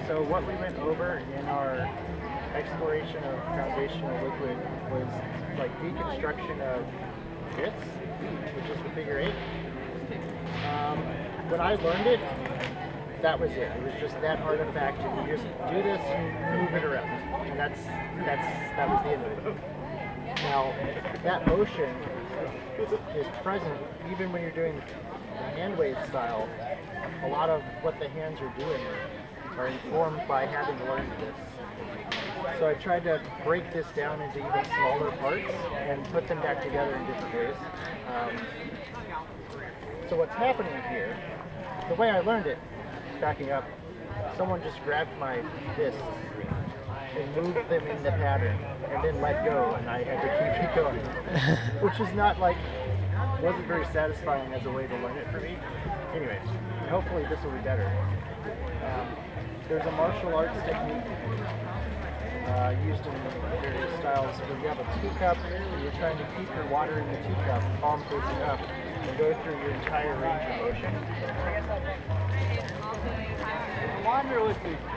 So what we went over in our exploration of foundational liquid was like deconstruction of bits, which is the figure 8. When I learned it, that was it. It was just that artifact, and you just do this, move it around, and that was the end of it. Now, that motion is present even when you're doing the hand wave style. A lot of what the hands are doing are informed by having learned this. So I tried to break this down into even smaller parts and put them back together in different ways. So what's happening here, the way I learned it, backing up, someone just grabbed my fists and moved them in the pattern and then let go, and I had to keep it going. Which is not like, wasn't very satisfying as a way to learn it for me. Anyways, hopefully this will be better. There's a martial arts technique used in various styles where you have a teacup and you're trying to keep your water in the teacup, palm facing up, and go through your entire range of motion.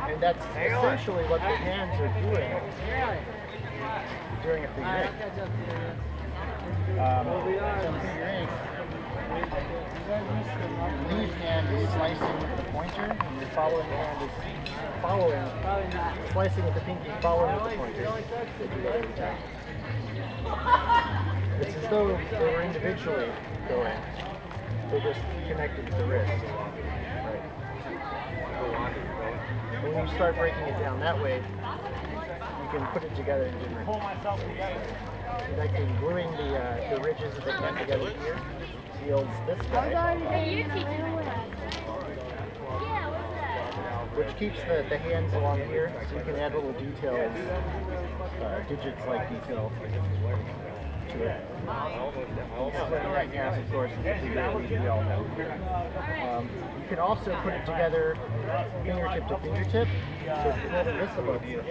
And that's essentially what the hands are doing during a figure 8. Lead hand is slicing with the pointer, and your following hand is slicing with the pinky, following with the pointer. They do that every time. It's as though they were individually going. They just connected to the wrist. Right. When you start breaking it down that way, you can put it together in different ways. Like in gluing the ridges of the hand together here yields this guy, which keeps the hands along here, so you can add little details, digits-like detail to it. Splitting that in half, of course, is we all know. You can also put it together fingertip to fingertip, so if you're holding this above you,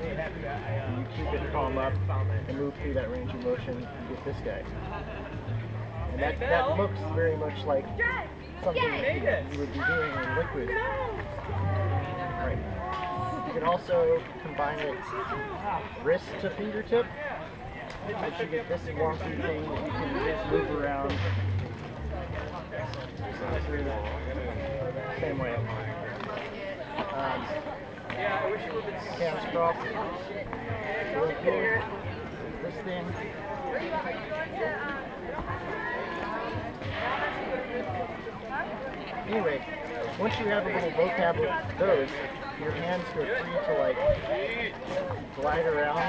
and you keep it palm up and move through that range of motion, you get this guy. And that looks very much like something that you would be doing in liquid. Right. You can also combine it wrist to fingertip, so you get this wonky thing that you can just move around. Same way. Hands crossed. Really cool. This thing. Anyway, once you have a little vocab of those, your hands are free to like glide around,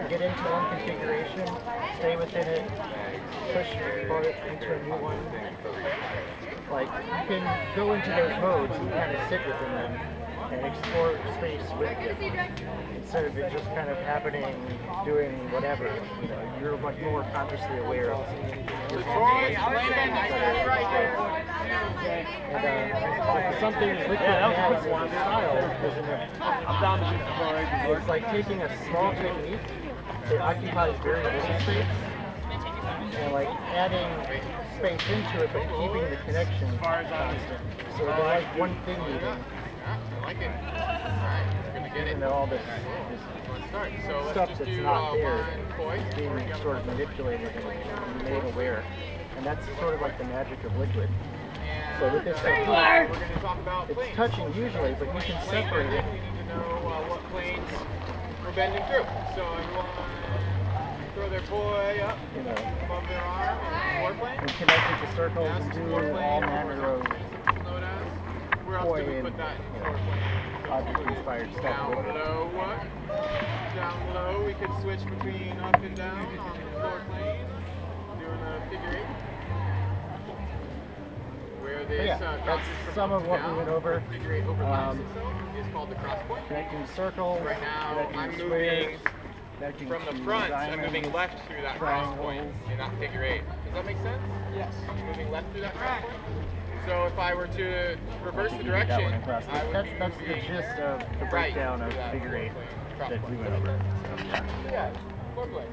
get into one configuration, stay within it, push it into a new one. Like, you can go into those modes and kind of sit within them and explore space with them, instead of it just kind of happening, doing whatever. You know, you're much more consciously aware of your and something liquid has in the style is it's like taking a small technique that occupies very little space and like adding space into it, but keeping the connection constant. So they're like one thing even. I like it. Alright, we're gonna get it. And all this stuff that's not there is being sort of manipulated and made aware. And that's sort of like the magic of liquid. So with this technique, it's touching usually, but you can separate it. You need to know what planes we're bending through. So everyone throw their boy up above their arm and foreplane. And connect it to circles and do all manner of where else do we put that object-inspired stuff. Down low, we could switch between up and down on the floor plane, doing a figure 8. Where this that's some of what we went over. Figure 8 overlaps is called the cross point. Connecting circles. Right now, I'm moving from the front. I'm moving left through that cross point in that figure 8. Does that make sense? Yes. I'm moving left through that cross point. So if I were to reverse the direction, that's the gist of the breakdown of figure 8 that we went over. Yeah, foreplane.